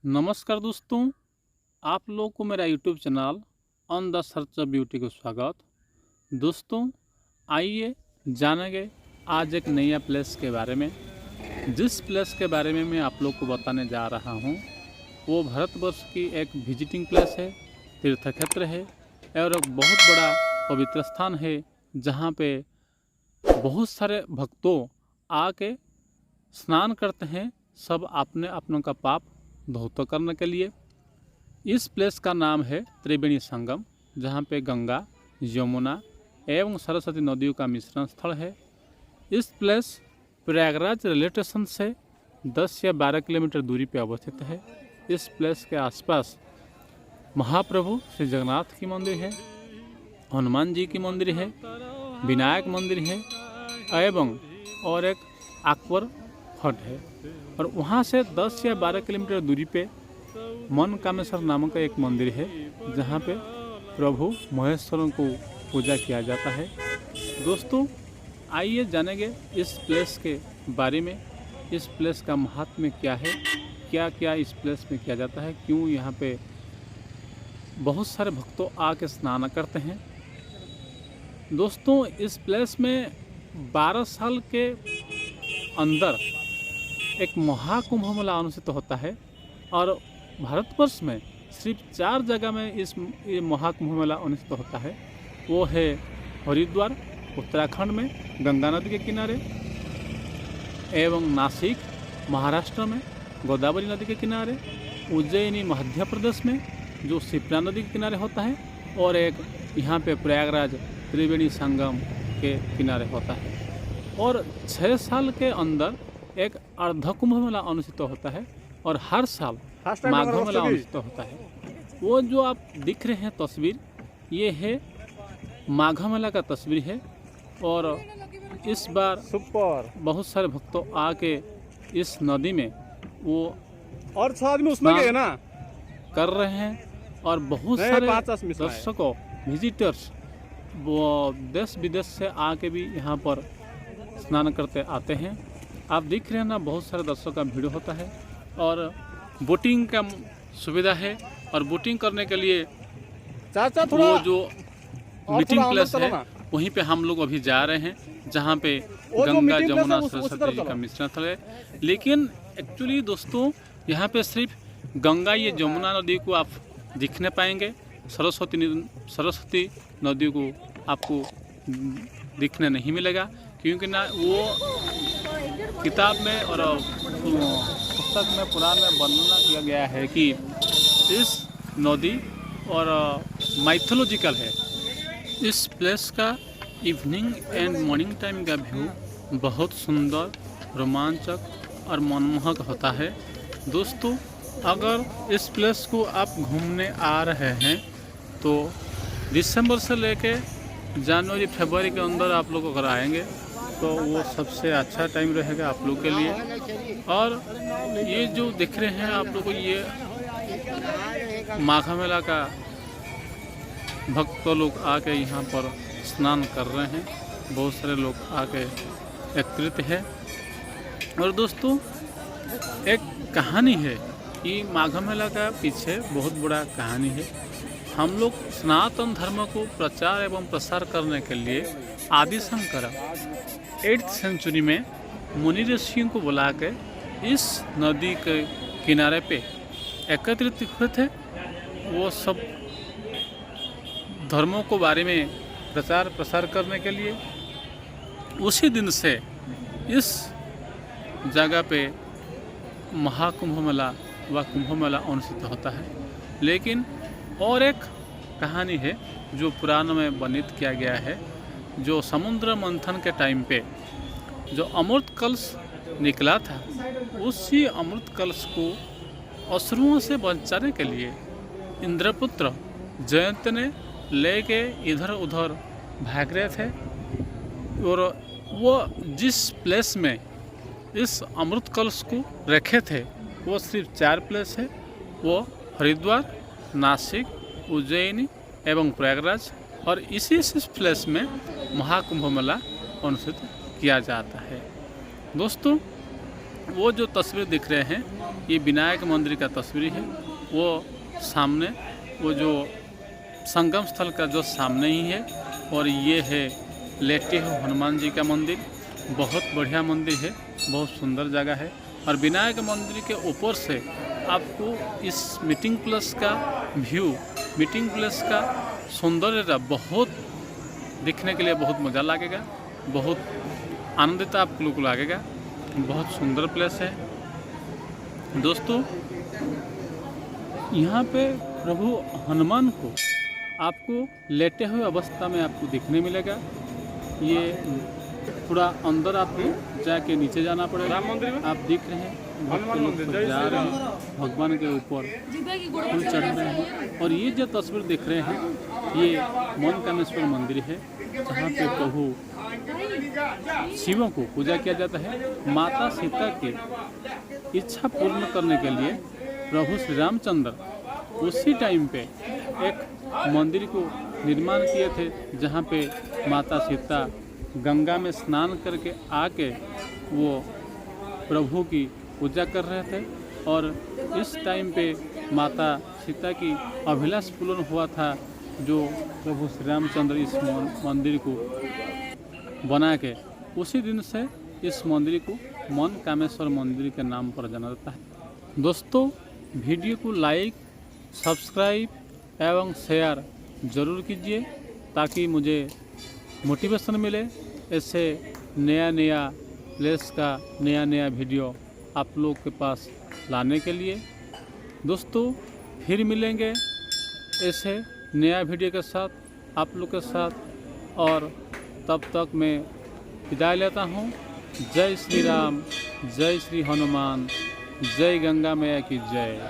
नमस्कार दोस्तों, आप लोगों को मेरा YouTube channel on the search of beauty को स्वागत। दोस्तों, आइए जानेंगे आज एक नया प्लेस के बारे में। जिस प्लेस के बारे में मैं आप लोग को बताने जा रहा हूँ वो भारतवर्ष की एक विजिटिंग प्लेस है, तीर्थ क्षेत्र है और एक बहुत बड़ा पवित्र स्थान है जहाँ पे बहुत सारे भक्तों आके स्नान करते हैं, सब अपने अपनों का पाप धौत करने के लिए। इस प्लेस का नाम है त्रिवेणी संगम, जहाँ पे गंगा, यमुना एवं सरस्वती नदियों का मिश्रण स्थल है। इस प्लेस प्रयागराज रेलवे स्टेशन से 10 या 12 किलोमीटर दूरी पर अवस्थित है। इस प्लेस के आसपास महाप्रभु श्री जगन्नाथ की मंदिर है, हनुमान जी की मंदिर है, विनायक मंदिर है एवं और एक अकबर फट है। और वहाँ से 10 या 12 किलोमीटर दूरी पे मनकामेश्वर नामक एक मंदिर है जहाँ पे प्रभु महेश्वरों को पूजा किया जाता है। दोस्तों, आइए जानेंगे इस प्लेस के बारे में। इस प्लेस का महात्म्य क्या है, क्या क्या इस प्लेस में किया जाता है, क्यों यहाँ पे बहुत सारे भक्तों आके स्नान करते हैं। दोस्तों, इस प्लेस में 12 साल के अंदर एक महाकुंभ मेला अनुष्ठित होता है और भारतवर्ष में सिर्फ 4 जगह में ये महाकुंभ मेला अनुष्ठित होता है। वो है हरिद्वार उत्तराखंड में गंगा नदी के किनारे, एवं नासिक महाराष्ट्र में गोदावरी नदी के किनारे, उज्जैनी मध्य प्रदेश में जो शिप्रा नदी के किनारे होता है, और एक यहाँ पे प्रयागराज त्रिवेणी संगम के किनारे होता है। और 6 साल के अंदर एक अर्ध कुंभ मेला अनुष्ठित होता है और हर साल माघ मेला अनुष्ठित होता है। वो जो आप दिख रहे हैं तस्वीर, ये है माघ मेला का तस्वीर है। और इस बार बहुत सारे भक्तों आके इस नदी में वो और 6 आदमी उसमें गए ना कर रहे हैं। और बहुत सारे दर्शकों, विजिटर्स वो देश विदेश से आके भी यहाँ पर स्नान करते आते हैं। आप देख रहे हैं ना, बहुत सारे दर्शकों का भीड़ होता है और बोटिंग का सुविधा है। और बोटिंग करने के लिए वो जो मीटिंग प्लेस है वहीं पे हम लोग अभी जा रहे हैं, जहाँ पे गंगा जमुना सरस्वती जी का मिश्रण स्थल है। लेकिन एक्चुअली दोस्तों, यहाँ पे सिर्फ गंगा ये जमुना नदी को आप दिखने पाएंगे, सरस्वती नदी को आपको दिखने नहीं मिलेगा, क्योंकि ना वो किताब में और पुस्तक में पुराण में वर्णना किया गया है कि इस नदी और माइथोलॉजिकल है। इस प्लेस का इवनिंग एंड मॉर्निंग टाइम का व्यू बहुत सुंदर, रोमांचक और मनमोहक होता है। दोस्तों, अगर इस प्लेस को आप घूमने आ रहे हैं तो दिसंबर से लेके जनवरी फरवरी के अंदर आप लोग अगर आएंगे तो वो सबसे अच्छा टाइम रहेगा आप लोग के लिए। और ये जो दिख रहे हैं आप लोग को, ये माघ मेला का भक्त लोग आके यहाँ पर स्नान कर रहे हैं। बहुत सारे लोग आके एकत्रित है। और दोस्तों, एक कहानी है कि माघ मेला का पीछे बहुत बड़ा कहानी है। हम लोग सनातन धर्म को प्रचार एवं प्रसार करने के लिए आदि शंकर 8th सेंचुरी में मुनि ऋषियों को बुला के इस नदी के किनारे पे एकत्रित हुए थे। वो सब धर्मों को बारे में प्रचार प्रसार करने के लिए उसी दिन से इस जगह पे महाकुंभ मेला व कुंभ मेला अनुष्ठित होता है। लेकिन और एक कहानी है जो पुराण में वर्णित किया गया है, जो समुद्र मंथन के टाइम पे जो अमृत कलश निकला था, उसी अमृत कलश को असुरों से बचाने के लिए इंद्रपुत्र जयंत ने लेके इधर उधर भाग रहे थे। और वो जिस प्लेस में इस अमृत कलश को रखे थे वो सिर्फ 4 प्लेस है। वो हरिद्वार, नासिक, उज्जैनी एवं प्रयागराज। और इसी प्लेस में महाकुंभ मेला अनुष्ठित किया जाता है। दोस्तों, वो जो तस्वीर दिख रहे हैं ये विनायक मंदिर का तस्वीर है। वो सामने वो जो संगम स्थल का जो सामने ही है, और ये है लेटे हो हनुमान जी का मंदिर। बहुत बढ़िया मंदिर है, बहुत सुंदर जगह है। और विनायक मंदिर के ऊपर से आपको इस मीटिंग प्लेस का व्यू, मीटिंग प्लेस का सौंदर्य बहुत दिखने के लिए बहुत मज़ा लगेगा, बहुत आनंदित आप लोग को लगेगा। बहुत सुंदर प्लेस है दोस्तों। यहाँ पे प्रभु हनुमान को आपको लेटे हुए अवस्था में आपको दिखने मिलेगा। ये थोड़ा अंदर आपको जाके नीचे जाना पड़ेगा। राम मंदिर में आप देख रहे हैं भक्त लोग सब जा रहे हैं, भगवान के ऊपर फूल चढ़ रहे हैं। और ये जो तस्वीर देख रहे हैं ये मनकामेश्वर मंदिर है, जहाँ पे प्रभु शिवों को पूजा किया जाता है। माता सीता की इच्छा पूर्ण करने के लिए प्रभु श्री रामचंद्र उसी टाइम पे एक मंदिर को निर्माण किए थे, जहाँ पे माता सीता गंगा में स्नान करके आके वो प्रभु की पूजा कर रहे थे। और इस टाइम पे माता सीता की अभिलाष पूर्ण हुआ था, जो प्रभु श्री रामचंद्र इस मंदिर को बना के उसी दिन से इस मंदिर को मनकामेश्वर मंदिर के नाम पर जाना जाता है। दोस्तों, वीडियो को लाइक, सब्सक्राइब एवं शेयर ज़रूर कीजिए, ताकि मुझे मोटिवेशन मिले ऐसे नया प्लेस का नया वीडियो आप लोग के पास लाने के लिए। दोस्तों, फिर मिलेंगे ऐसे नया वीडियो के साथ आप लोग के साथ, और तब तक मैं विदाई लेता हूँ। जय श्री राम, जय श्री हनुमान, जय गंगा मैया की जय।